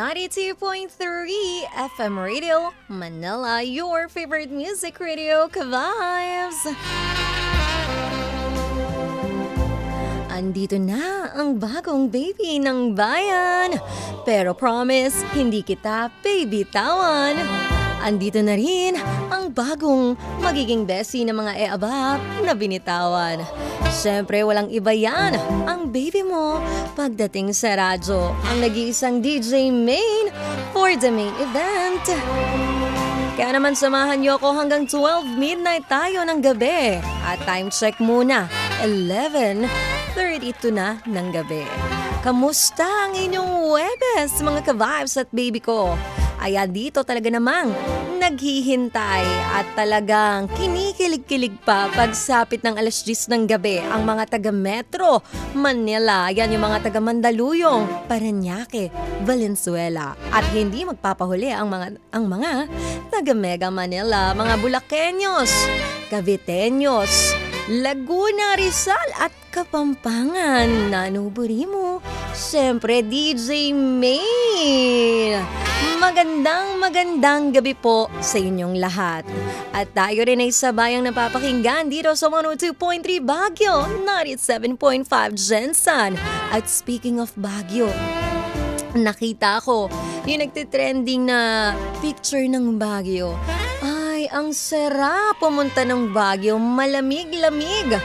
92.3 FM Radio Manila, your favorite music radio, Ka-Vibes. Andito na ang bagong baby ng bayan. Pero promise, hindi kita baby-tawan. Andito na rin ang bagong magiging bestie ng mga e-abap na binitawan. Siyempre, walang iba yan. Ang baby mo pagdating sa radyo. Ang nag-iisang DJ main for the main event. Kaya naman samahan niyo ako hanggang 12 midnight tayo ng gabi. At time check muna, 11:32 na ng gabi. Kamusta ang inyong Huwebes, mga ka-vibes at baby ko? Ayan, dito talaga namang naghihintay at talagang kinikilig-kilig pa pagsapit ng alas 10 ng gabi ang mga taga-Metro Manila. Yan yung mga taga-Mandaluyong, Parañaque, Valenzuela. At hindi magpapahuli ang mga taga-Mega Manila, mga Bulaqueños, Caviteños, Laguna, Rizal at Kapampangan. Nanuburi mo, siyempre DJ Main. Magandang gabi po sa inyong lahat. At tayo rin ay sabayang napapakinggan dito sa 102.3 Baguio, 97.5 Gensan. At speaking of Baguio, nakita ko yung nagtitrending na picture ng Baguio. Ay, ang sarap pumunta ng Baguio, malamig-lamig.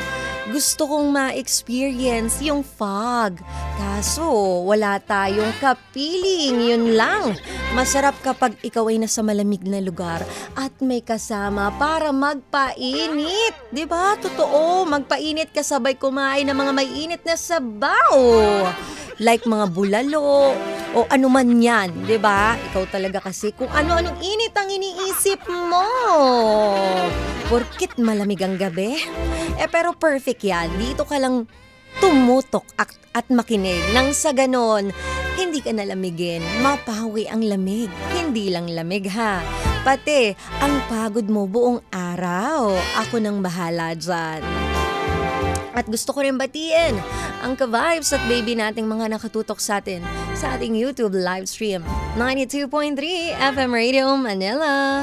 Gusto kong ma-experience yung fog. Kaso, wala tayong kapiling. Yun lang. Masarap kapag ikaw ay nasa malamig na lugar at may kasama para magpainit. Diba? Totoo, magpainit kasabay kumain ng mga may init na sabaw. Like mga bulalo o anuman yan, diba? Ikaw talaga kasi kung ano-anong init ang iniisip mo. Porkit malamig ang gabi. Pero perfect yan. Dito ka lang tumutok at makinig. Nang sa ganon, hindi ka nalamigin. Mapawi ang lamig. Hindi lang lamig ha. Pati, ang pagod mo buong araw. Ako nang bahala dyan. At gusto ko rin batiin ang ka-vibes at baby nating mga nakatutok sa atin sa ating YouTube live stream. 92.3 FM Radio Manila.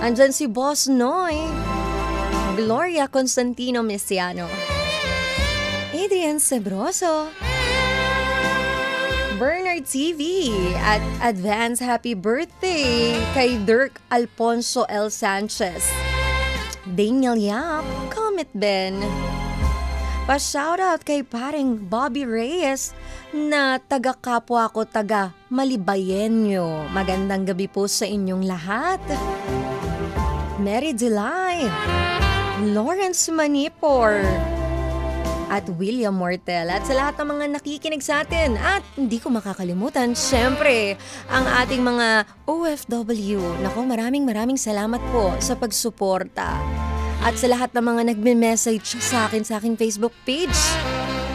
Andyan si Boss Noy, Gloria Constantino Mesiano, Adrian Sebroso, Bernard TV, at advance happy birthday kay Dirk Alfonso L. Sanchez, Daniel Yap, Comet Ben. Pa-shoutout kay paring Bobby Reyes na taga-kapwa ko, taga-Malibayenyo. Magandang gabi po sa inyong lahat. Mary Delay, Lawrence Manipor, at William Mortel. At sa lahat ng mga nakikinig sa atin. At hindi ko makakalimutan, syempre, ang ating mga OFW. Naku, maraming salamat po sa pagsuporta. At sa lahat ng mga nagme-message sa aking Facebook page.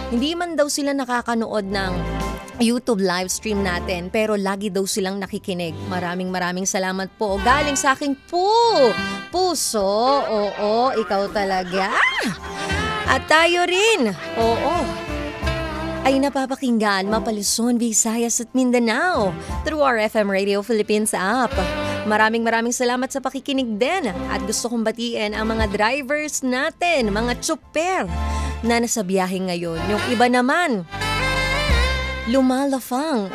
Hindi man daw sila nakakanood ng YouTube live stream natin, pero lagi daw silang nakikinig. Maraming salamat po. Galing sa aking puso. Oo, ikaw talaga. At tayo rin. Oo. Ay napapakinggan mapa Luzon, Visayas at Mindanao through our FM Radio Philippines app. Maraming salamat sa pakikinig din. At gusto kong batiin ang mga drivers natin, mga tsuper na nasa biyahe ngayon. Yung iba naman, lumalafang,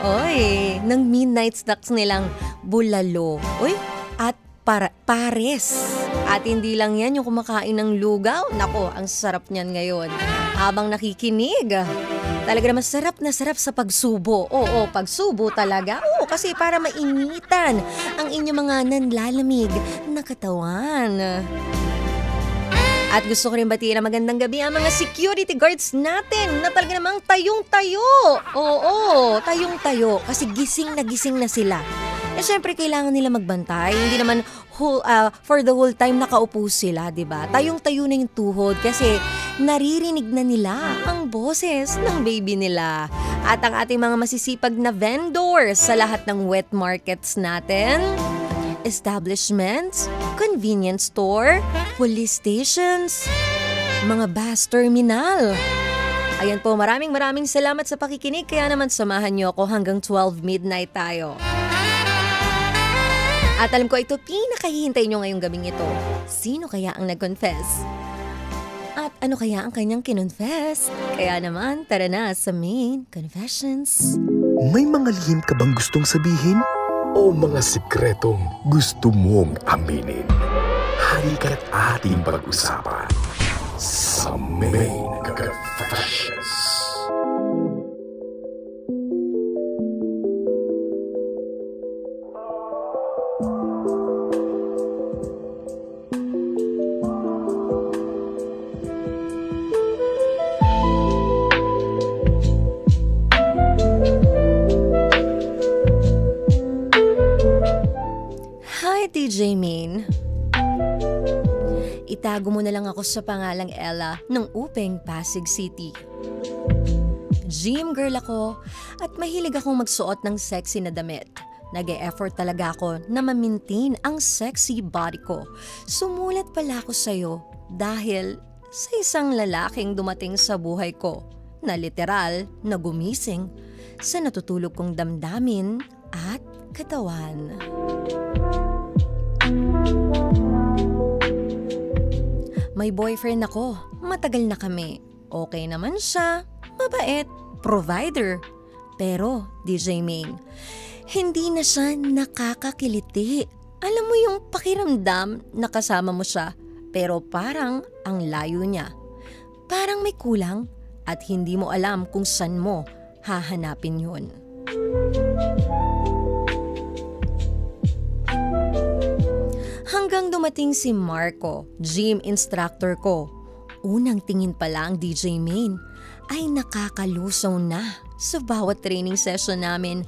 ng midnight snacks nilang bulalo, at pares. At hindi lang yan yung kumakain ng lugaw. Nako, ang sarap niyan ngayon. Habang nakikinig, talaga naman sarap na sarap sa pagsubo. Oo, pagsubo talaga. Oo, kasi para mainitan ang inyong mga nanlalamig na katawan. At gusto ko rin batiin na magandang gabi ang mga security guards natin na talaga namang tayong-tayo. Oo, tayong-tayo kasi gising na sila. Syempre kailangan nila magbantay. Hindi naman for the whole time nakaupo sila, diba? Tayong-tayo na yung tuhod kasi naririnig na nila ang boses ng baby nila. At ang ating mga masisipag na vendors sa lahat ng wet markets natin, establishments, convenience store, police stations, mga bus terminal. Ayan po, maraming salamat sa pakikinig. Kaya naman samahan niyo ako hanggang 12 midnight tayo. At alam ko ito, pinakahihintay nyo ngayong gabing ito. Sino kaya ang nag-confess? At ano kaya ang kanyang kinonfess? Kaya naman, tara na sa main confessions. May mga lihim ka bang gustong sabihin? O mga sikretong gusto mong aminin? Halika't ating pag-usapan sa main confessions. DJ Main, itago mo na lang ako sa pangalang Ella ng Upeng, Pasig City. Gym girl ako at mahilig akong magsuot ng sexy na damit. Nag-e-effort talaga ako na ma-maintain ang sexy body ko. Sumulat pala ako sa'yo dahil sa isang lalaking dumating sa buhay ko na literal na gumising sa natutulog kong damdamin at katawan. May boyfriend ako, matagal na kami. Okay naman siya, mabait, provider. Pero, DJ Main, hindi na siya nakakakiliti. Alam mo yung pakiramdam na kasama mo siya, pero parang ang layo niya. Parang may kulang at hindi mo alam kung saan mo hahanapin yun. Hanggang dumating si Marco, gym instructor ko. Unang tingin pa lang, DJ Main, ay nakakalusaw na sa bawat training session namin.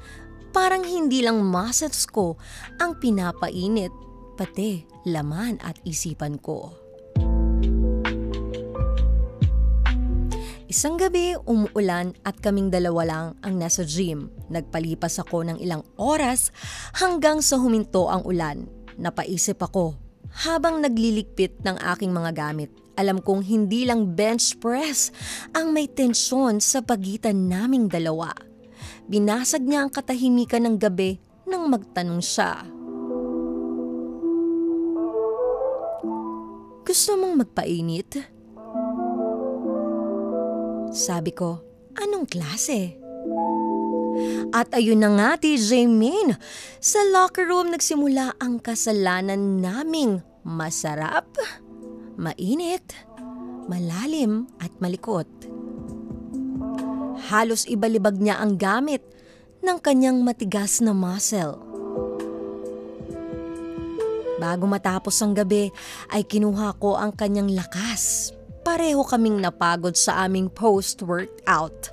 Parang hindi lang muscles ko ang pinapainit, pati laman at isipan ko. Isang gabi, umuulan at kaming dalawa lang ang nasa gym. Nagpalipas ako ng ilang oras hanggang sa huminto ang ulan. Napaisip ako habang nagliligpit ng aking mga gamit. Alam kong hindi lang bench press ang may tensyon sa pagitan naming dalawa. Binasag niya ang katahimikan ng gabi nang magtanong siya. Gusto mong magpainit? Sabi ko, anong klase? At ayun na nga, DJ Main, sa locker room nagsimula ang kasalanan naming masarap, mainit, malalim at malikot. Halos ibalibag niya ang gamit ng kanyang matigas na muscle. Bago matapos ang gabi ay kinuha ko ang kanyang lakas. Pareho kaming napagod sa aming post-workout.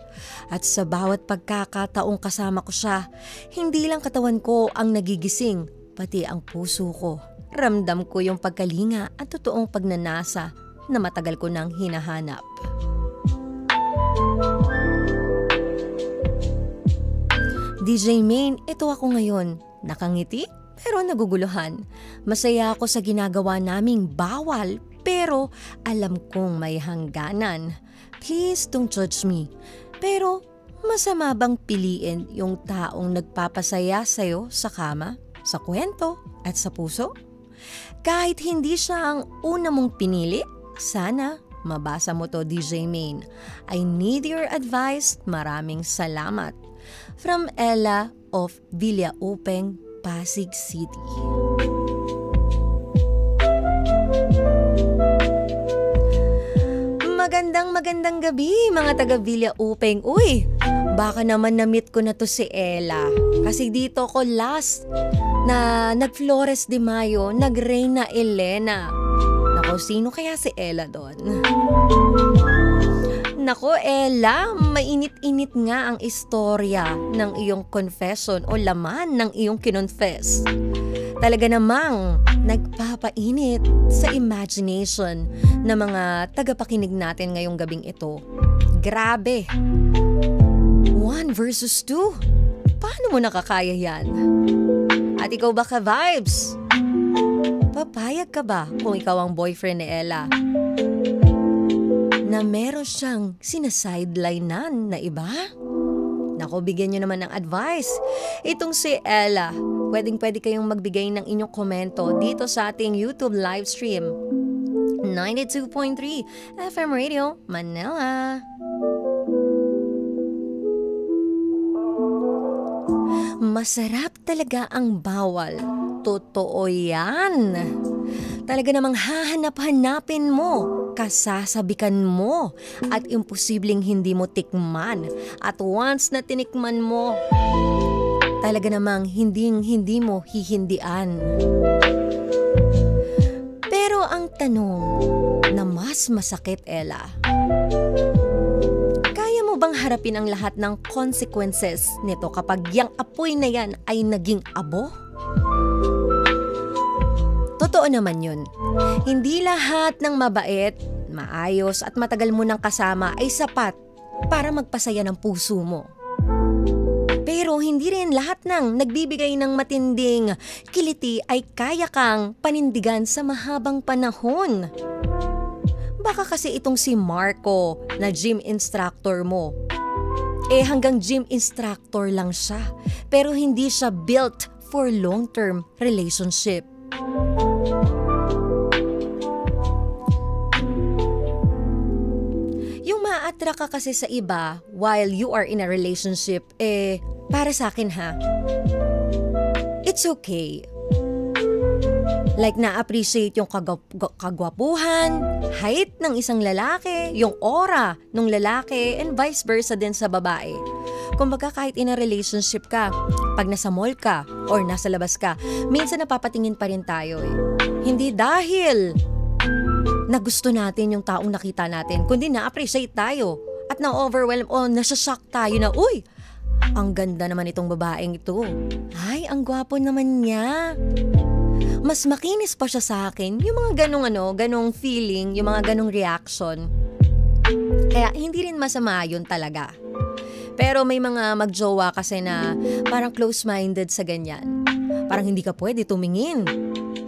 At sa bawat pagkakataong kasama ko siya, hindi lang katawan ko ang nagigising, pati ang puso ko. Ramdam ko yung pagkalinga at totoong pagnanasa na matagal ko nang hinahanap. DJ Main, ito ako ngayon. Nakangiti pero naguguluhan. Masaya ako sa ginagawa naming bawal pero alam kong may hangganan. Please don't judge me. Pero masama bang piliin yung taong nagpapasaya sa'yo sa kama, sa kwento at sa puso? Kahit hindi siya ang una mong pinili, sana mabasa mo to, DJ Main. I need your advice. Maraming salamat. From Ella of Villaupeng, Pasig City. Magandang gabi mga taga Villaupeng. Uy, baka naman na-meet ko na to si Ella. Kasi dito ko last na nag-Flores de Mayo, nag-Reina Elena. Nako, sino kaya si Ella doon? Nako Ella, mainit-init nga ang istorya ng iyong confession o laman ng iyong kinonfess. Talaga namang nagpapainit sa imagination ng mga tagapakinig natin ngayong gabing ito. Grabe! 1 versus 2? Paano mo nakakaya yan? At ikaw ba ka-vibes? Papayag ka ba kung ikaw ang boyfriend ni Ella? na meron siyang sinasidelines na iba? Naku, bigyan nyo naman ng advice. Itong si Ella, pwedeng-pwede kayong magbigay ng inyong komento dito sa ating YouTube live stream. 92.3 FM Radio, Manila. Masarap talaga ang bawal. Totoo yan. Talaga namang hahanap-hanapin mo, kasasabikan mo, at imposibleng hindi mo tikman. At once na tinikman mo, talaga namang hindi mo hihindian. Pero ang tanong na mas masakit, Ella, kaya mo bang harapin ang lahat ng consequences nito kapag yang apoy na yan ay naging abo? Totoo naman yun. Hindi lahat ng mabait, maayos at matagal mo nang kasama ay sapat para magpasaya ng puso mo. Pero hindi rin lahat ng nagbibigay ng matinding kiliti ay kaya kang panindigan sa mahabang panahon. Baka kasi itong si Marco na gym instructor mo, hanggang gym instructor lang siya, pero hindi siya built for long-term relationship. Yung ma-attract ka kasi sa iba while you are in a relationship, para sa akin it's okay. Like na-appreciate yung kagwapuhan, height ng isang lalaki, yung aura ng lalaki, and vice versa din sa babae. Kumbaga kahit in a relationship ka, pag nasa mall ka or nasa labas ka, minsan napapatingin pa rin tayo Hindi dahil na gusto natin yung taong nakita natin, kundi na-appreciate tayo at na-overwhelm o nasashock tayo na, uy, ang ganda naman itong babaeng ito. Ay, ang gwapo naman niya. Mas makinis pa siya sa akin. Yung mga ganong feeling, yung mga ganong reaction. Kaya hindi rin masama yun talaga. Pero may mga magjowa kasi na parang close-minded sa ganyan. Parang hindi ka pwede tumingin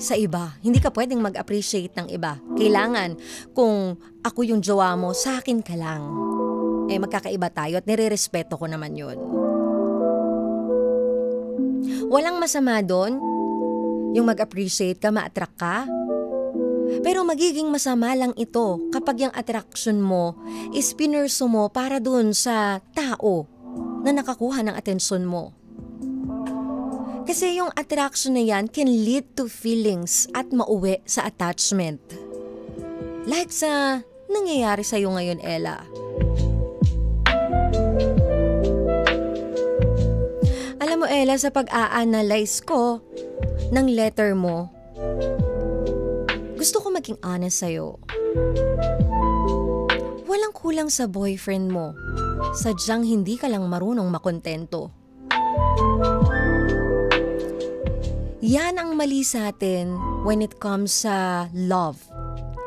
sa iba. Hindi ka pwedeng mag-appreciate ng iba. Kailangan kung ako yung jowa mo, sa akin ka lang. Magkakaiba tayo at nire-respeto ko naman yun. Walang masama doon yung mag-appreciate ka, ma-attract ka. Pero magiging masama lang ito kapag yung attraction mo is pinurso mo para dun sa tao na nakakuha ng atensyon mo. Kasi yung attraction na yan can lead to feelings at mauwi sa attachment. Like sa nangyayari sa'yo ngayon, Ella. Alam mo, Ella, sa pag-a-analyze ko ng letter mo, gusto ko maging honest sa'yo. Walang kulang sa boyfriend mo. Sadyang hindi ka lang marunong makontento. Yan ang mali sa atin when it comes sa love.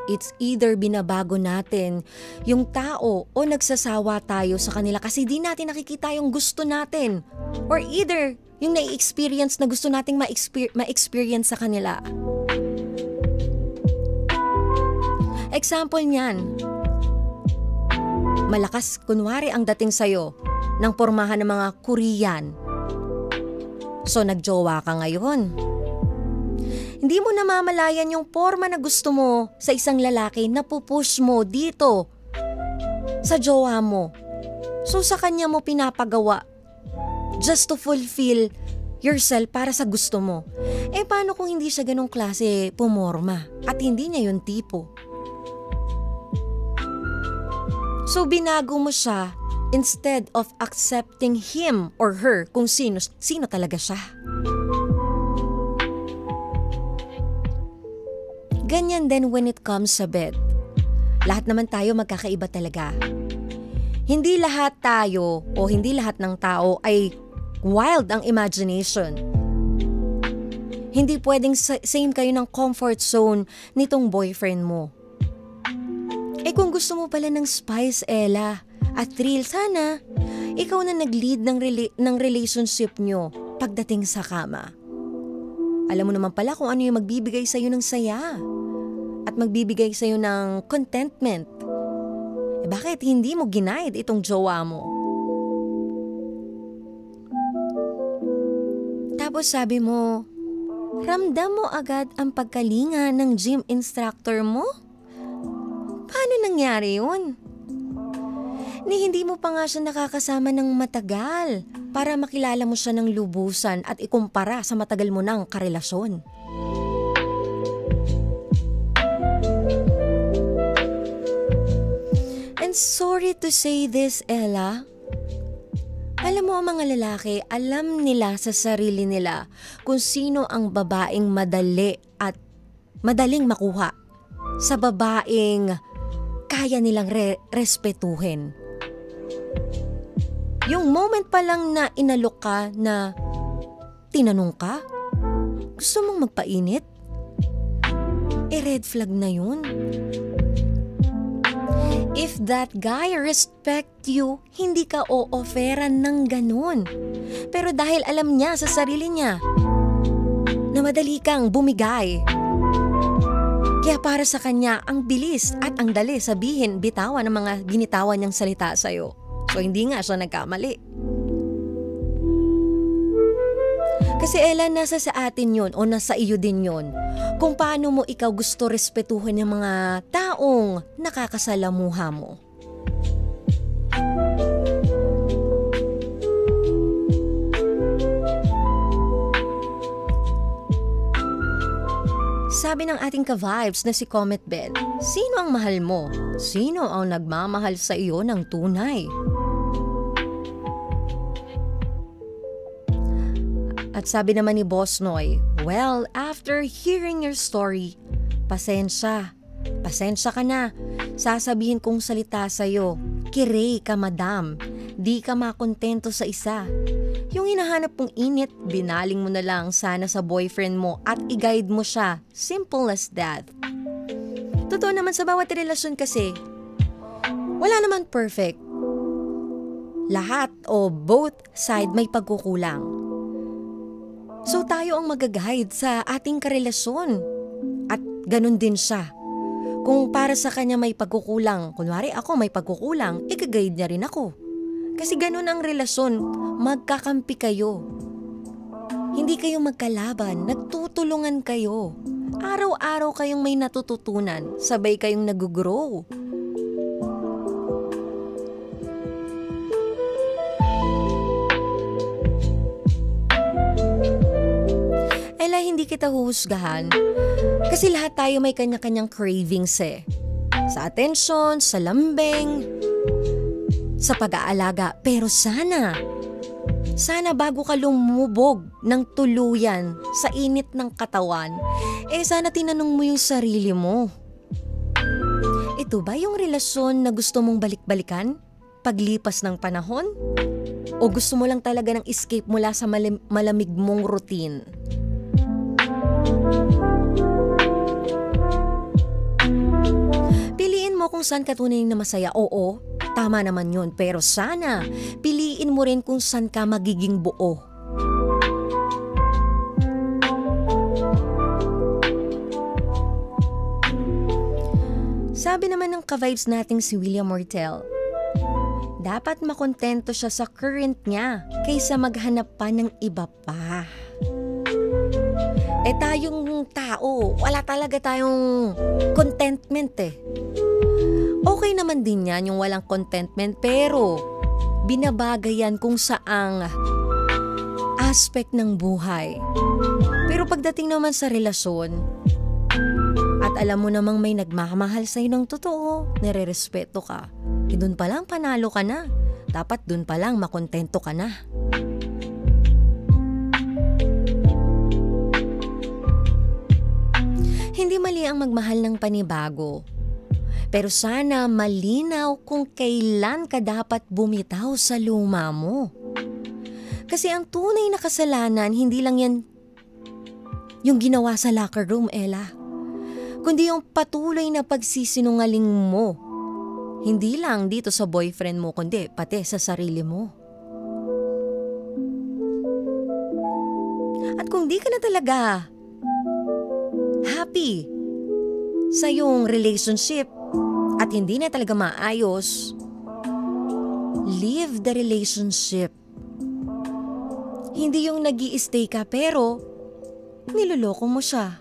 It's either binabago natin yung tao o nagsasawa tayo sa kanila kasi di natin nakikita yung gusto natin. Or either yung na-experience na gusto nating ma-experience sa kanila. Example niyan, malakas kunwari ang dating sa'yo ng pormahan ng mga Korean. So nagjowa ka ngayon. Hindi mo namamalayan yung porma na gusto mo sa isang lalaki na pupush mo dito sa jowa mo. So sa kanya mo pinapagawa just to fulfill yourself para sa gusto mo. Paano kung hindi siya ganong klase pumorma at hindi niya yung tipo? So binago mo siya instead of accepting him or her kung sino talaga siya. Ganyan din when it comes sa bed. Lahat naman tayo magkakaiba talaga. Hindi lahat tayo o hindi lahat ng tao ay wild ang imagination. Hindi pwedeng same kayo ng comfort zone nitong boyfriend mo. Kung gusto mo pala ng spice, Ella, at thrill, sana ikaw na nag-lead ng relationship nyo pagdating sa kama. Alam mo naman pala kung ano yung magbibigay sa'yo ng saya at magbibigay sa'yo ng contentment. Bakit hindi mo ginaid itong jowa mo? Tapos sabi mo, ramdam mo agad ang pagkalinga ng gym instructor mo? Paano nangyari yun? Ni hindi mo pa nga siya nakakasama ng matagal para makilala mo siya ng lubusan at ikumpara sa matagal mo ng karelasyon. And sorry to say this, Ella. Alam mo ang mga lalaki, alam nila sa sarili nila kung sino ang babaeng madali at madaling makuha. Sa babaeng kaya nilang respetuhin. Yung moment pa lang na inalok ka na tinanong ka, gusto mong magpainit? Red flag na yun. If that guy respect you, hindi ka o-offeran ng ganun. Pero dahil alam niya sa sarili niya na madali kang bumigay, kaya para sa kanya ang bilis at ang dali sabihin, bitawan ng mga binitawan niyang salita sa'yo. So hindi nga siya nagkamali. Kasi Ella, nasa sa atin yun o nasa iyo din yun kung paano mo ikaw gusto respetuhin ng mga taong nakakasalamuha mo. Sabi ng ating ka-vibes na si Comet Ben, sino ang mahal mo? Sino ang nagmamahal sa iyo ng tunay? At sabi naman ni Boss Noy, well, after hearing your story, pasensya ka na. Sasabihin kong salita sa'yo, kirey ka madam, di ka makontento sa isa. Yung hinahanap mong init, binaling mo na lang sana sa boyfriend mo at i-guide mo siya. Simple as that. Totoo naman sa bawat relasyon kasi, wala naman perfect. Lahat o both side may pagkukulang. So tayo ang mag-guide sa ating karelasyon. At ganun din siya. Kung para sa kanya may pagkukulang, kunwari ako may pagkukulang, i-guide niya rin ako. Kasi ganun ang relasyon, magkakampi kayo. Hindi kayo magkalaban, nagtutulungan kayo. Araw-araw kayong may natututunan, sabay kayong nag-grow. Ella, hindi kita huhusgahan. Kasi lahat tayo may kanya-kanyang cravings eh. Sa atensyon, sa lambing, sa pag-aalaga. Pero sana bago ka lumubog ng tuluyan sa init ng katawan, sana tinanong mo yung sarili mo. Ito ba yung relasyon na gusto mong balik-balikan paglipas ng panahon? O gusto mo lang talaga ng escape mula sa malamig mong routine? Piliin mo kung saan ka tunay na masaya. Oo, tama naman yun. Pero sana, piliin mo rin kung saan ka magiging buo. Sabi naman ng ka-vibes nating si William Mortel, dapat makontento siya sa current niya kaysa maghanap pa ng iba pa. Tayong tao, wala talaga tayong contentment eh. Okay naman din yan yung walang contentment, pero binabagayan kung saang aspect ng buhay. Pero pagdating naman sa relasyon, at alam mo namang may nagmamahal sa'yo ng totoo, nire-respeto ka, dun pa lang panalo ka na. Dapat dun pa lang makontento ka na. Hindi mali ang magmahal ng panibago. Pero sana malinaw kung kailan ka dapat bumitaw sa luma mo. Kasi ang tunay na kasalanan, hindi lang yan yung ginawa sa locker room, Ella. Kundi yung patuloy na pagsisinungaling mo. Hindi lang dito sa boyfriend mo, kundi pati sa sarili mo. At kung di ka na talaga happy sa iyong relationship, at hindi na talaga maayos, leave the relationship. Hindi yung nag-i-stay ka pero niloloko mo siya.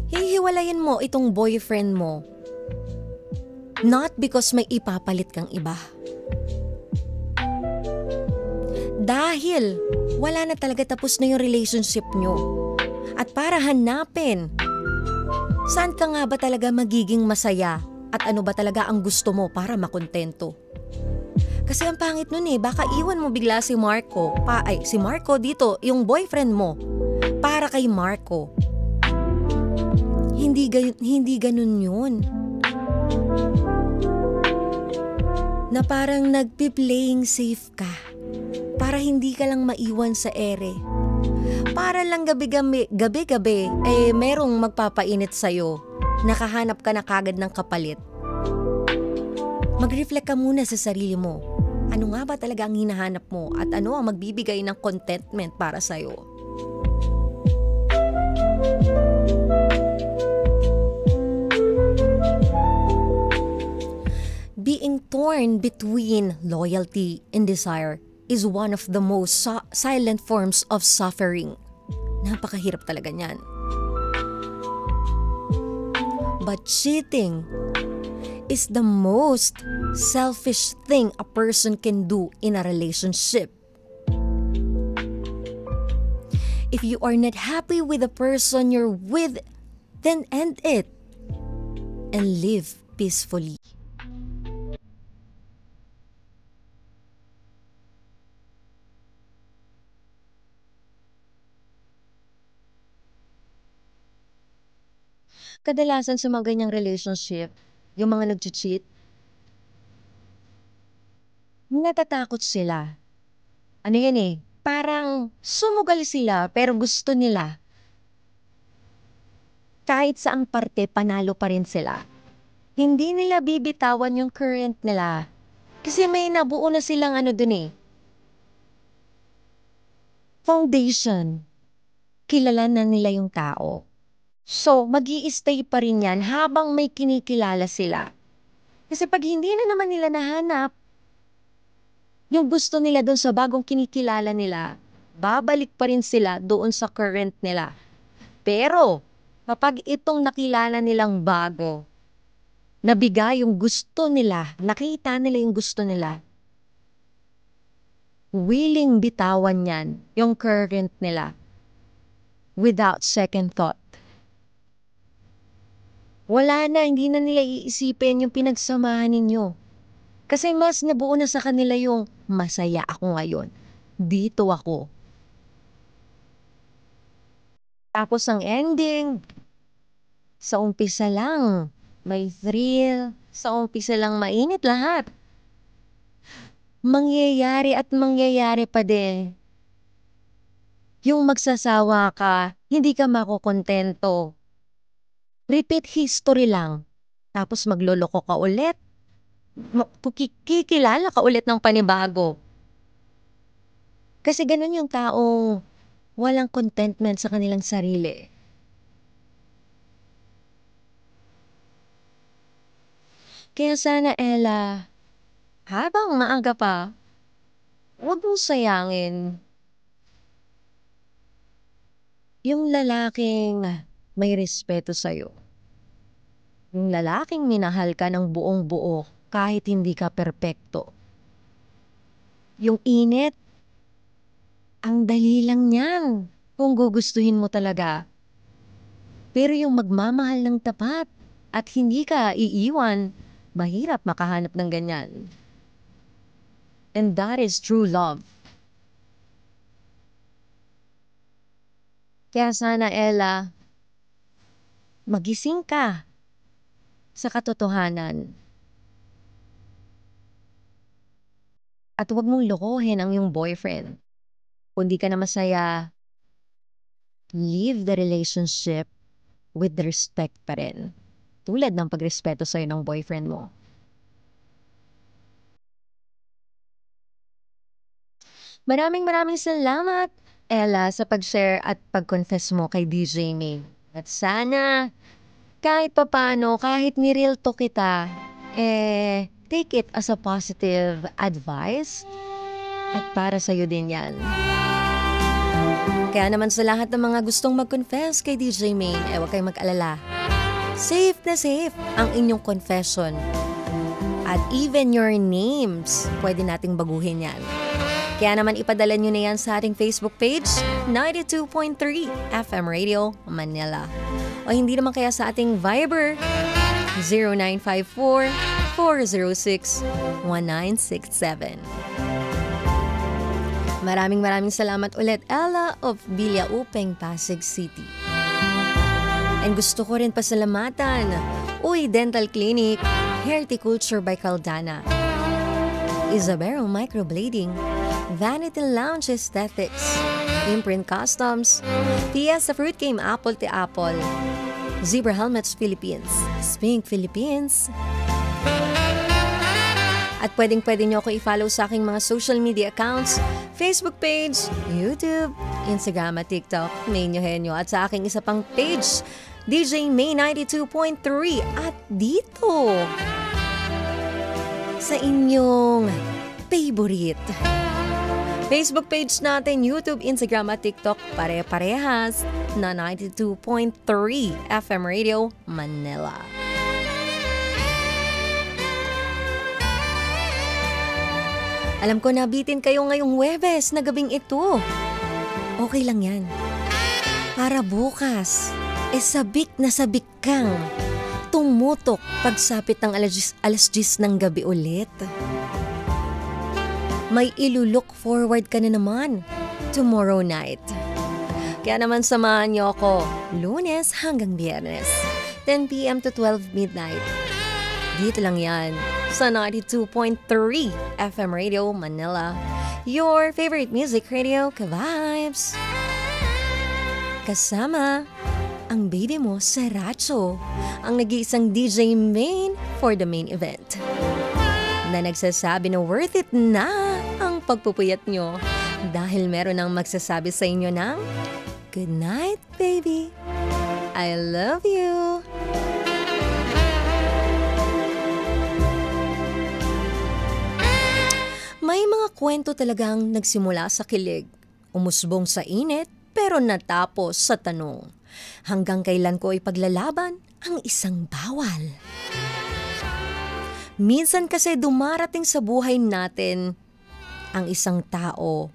Hihiwalayin mo itong boyfriend mo. Not because may ipapalit kang iba. Dahil wala na talaga, tapos na yung relationship nyo. At para hanapin, saan ka nga ba talaga magiging masaya? At ano ba talaga ang gusto mo para makontento? Kasi ang pangit nun baka iwan mo bigla si Marco. Si Marco dito, yung boyfriend mo, para kay Marco. Hindi ganun yun. Na parang nagpi-playing safe ka. Para hindi ka lang maiwan sa ere. Para lang gabi-gabi, merong magpapainit sa'yo. Nakahanap ka na kagad ng kapalit. Mag-reflect ka muna sa sarili mo. Ano nga ba talaga ang hinahanap mo at ano ang magbibigay ng contentment para sa'yo? Being torn between loyalty and desire is one of the most silent forms of suffering. Napakahirap talaga niyan. But cheating is the most selfish thing a person can do in a relationship. If you are not happy with the person you're with, then end it and live peacefully. Kadalasan sa mga ganyang relationship, yung mga nag-cheat, natatakot sila. Ano yan parang sumugal sila pero gusto nila. Kahit saang parte, panalo pa rin sila. Hindi nila bibitawan yung current nila. Kasi may nabuo na silang foundation. Kilala na nila yung tao. So, mag-i-stay pa rin yan habang may kinikilala sila. Kasi pag hindi na naman nila nahanap yung gusto nila doon sa bagong kinikilala nila, babalik pa rin sila doon sa current nila. Pero, kapag itong nakilala nilang bago, nabigay yung gusto nila, nakita nila yung gusto nila, willing bitawan yan yung current nila without second thought. Wala na, hindi na nila iisipin yung pinagsamahan ninyo. Kasi mas nabuo na sa kanila yung masaya ako ngayon. Dito ako. Tapos ang ending, sa umpisa lang, may thrill. Sa umpisa lang mainit lahat. Mangyayari at mangyayari pa din. Yung magsasawa ka, hindi ka makukontento. Repeat history lang. Tapos magloloko ka ulit. Kikilala ka ulit ng panibago. Kasi ganun yung taong walang contentment sa kanilang sarili. Kaya sana, Ella, habang maaga pa, huwag mong sayangin yung lalaking may respeto sa'yo. Yung lalaking minahal ka ng buong buo kahit hindi ka perpekto. Yung init, ang dali lang niyan kung gugustuhin mo talaga. Pero yung magmamahal ng tapat at hindi ka iiwan, mahirap makahanap ng ganyan. And that is true love. Kaya sana, Ella, magising ka sa katotohanan. At huwag mong lokohin ang iyong boyfriend. Kung di ka na masaya, leave the relationship with respect pa rin. Tulad ng pagrespeto sa'yo ng boyfriend mo. Maraming salamat Ella, sa pag-share at pag-confess mo kay DJ May. At sana, kahit papaano, kahit ni-real to kita, take it as a positive advice at para sa'yo din yan. Kaya naman sa lahat ng mga gustong mag-confess kay DJ May, huwag kayong mag-alala. Safe na safe ang inyong confession. At even your names, pwede nating baguhin yan. Kaya naman ipadala nyo na yan sa ating Facebook page, 92.3 FM Radio Manila. O hindi naman kaya sa ating Viber, 0954-406-1967. Maraming salamat ulit, Ella of Villaupeng, Pasig City. And gusto ko rin pasalamatan, Uy Dental Clinic, Horticulture by Caldana, Isabero Microblading, Vanity Lounge Aesthetics, Imprint Customs, Fiesta Fruit Game Apple to Apple, Zebra Helmets Philippines, Spink Philippines. At pwede nyo ako i-follow sa aking mga social media accounts, Facebook page, YouTube, Instagram at TikTok, May Eugenio. At sa aking isa pang page, DJ May 92.3 at dito sa inyong favorite Facebook page natin, YouTube, Instagram at TikTok, pare-parehas na 92.3 FM Radio Manila. Alam ko nabitin kayo ngayong Huwebes na gabing ito. Okay lang yan. Para bukas, sabik na sabik kang tumutok pagsapit ng alas 10 ng gabi ulit. May ilulook forward ka na naman tomorrow night. Kaya naman samahan niyo ako Lunes hanggang Biyernes, 10 p.m. to 12 midnight. Dito lang yan sa 92.3 FM Radio Manila. Your favorite music radio, ka-vibes. Kasama ang baby mo, Seracho, ang nag-iisang DJ main for the main event. Na nagsasabi na worth it na ang pagpupuyat nyo dahil meron ang magsasabi sa inyo ng good night, baby. I love you. May mga kwento talagang nagsimula sa kilig, umusbong sa init, pero natapos sa tanong. Hanggang kailan ko ipaglalaban ang isang bawal? Minsan kasi dumarating sa buhay natin ang isang tao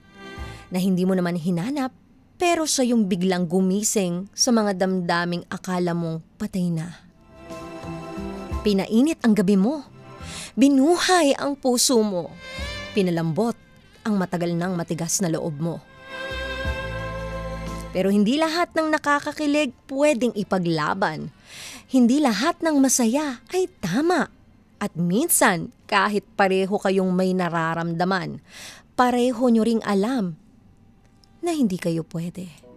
na hindi mo naman hinanap, pero siya yung biglang gumising sa mga damdaming akala mong patay na. Pinainit ang gabi mo, binuhay ang puso mo, pinalambot ang matagal nang matigas na loob mo. Pero hindi lahat ng nakakakilig pwedeng ipaglaban. Hindi lahat ng masaya ay tama. At minsan, kahit pareho kayong may nararamdaman, pareho nyo ring alam na hindi kayo pwede.